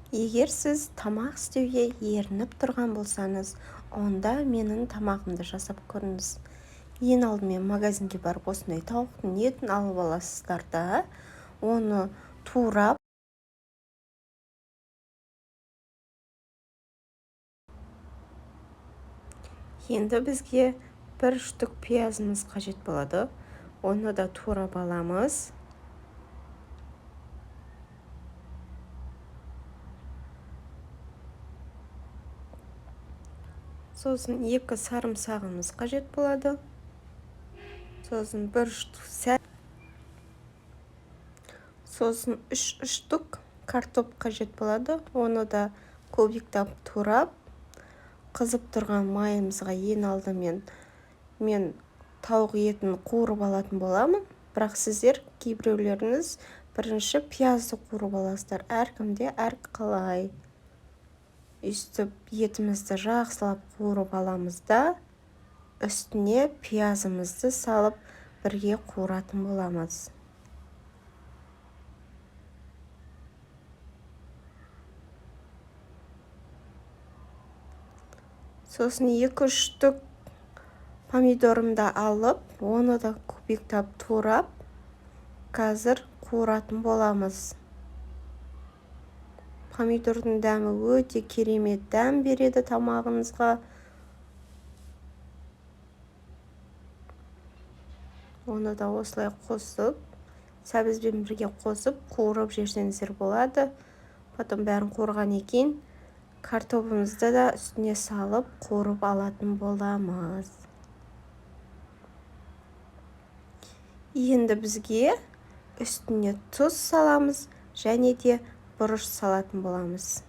Егер сіз тамақ істеуге ерініп тұрған болсаңыз, онда менің тамағымды жасап көріңіз. Ең алдымен магазинге барып осындай тауықтың етін алып аласыздар да, оны турап, енді бізге бір штук пиязымыз қажет болады. Оны да турап аламыз. Сосын 2 сарымсағымыз қажет болады. Сосын 1 штук сосын 3 штук картоп қажет болады. Оны да кубиктап турап, қызып тұрған майымызға ең алдымен мен тауық етін қуырып алатын боламын. Бірақ сіздер кейбіреулеріңіз бірінші пиязды қуырып аласыздар. Әркімде әрқалай. Үстіп етімізді жақсылап қуырып аламыз да, үстіне пиязымызды салып бірге қуыратын боламыз. Сосын 2-3 штук помидорымды алып, оны да кубиктап турап, қазір қуыратын боламыз. Помидордың дәмі өте керемет дәм береді тамағыңызға. Оны да осылай қосып, сәбізбен бірге қосып, қуырып жесеңіздер болады. Потом бәрін қуырған екен, картопымызды да үстіне салып, қуырып алатын боламыз. Енді бізге үстіне тұз саламыз, және де бұрыш салатын боламыз.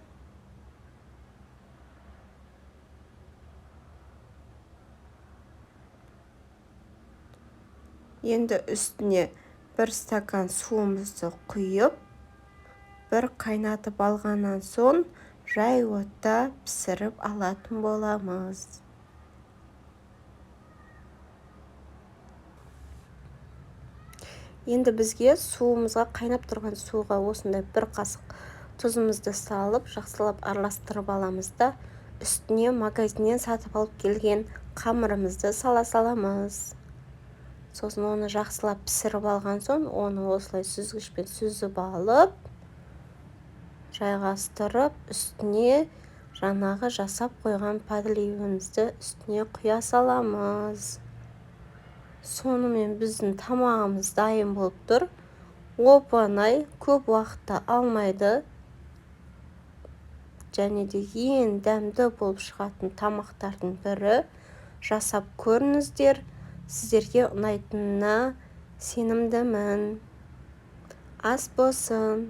Енді үстіне 1 стакан суымызды құйып, бір қайнатып алғаннан соң, жай отта пісіріп алатын боламыз. Енді бізге суымызға, қайнап тұрған суға осындай 1 қасық тұзымызды салып, жақсылап араластырып аламыз да, үстіне магазиннен сатып алып келген қамырымызды сала саламыз. Сосын оны жақсылап пісіріп алған соң, оны осылай сүзгішпен сүзіп алып, жайғастырып, үстіне жаңағы жасап қойған подливімізді үстіне құя саламыз. Сонымен біздің тамағымыз дайын болып тұр. Оп-оңай, көп уақытта алмайды. Және де ең дәмді болып шығатын тамақтардың бірі. Жасап көріңіздер. Сіздерге ұнайтынына сенімдімін. Ас болсын.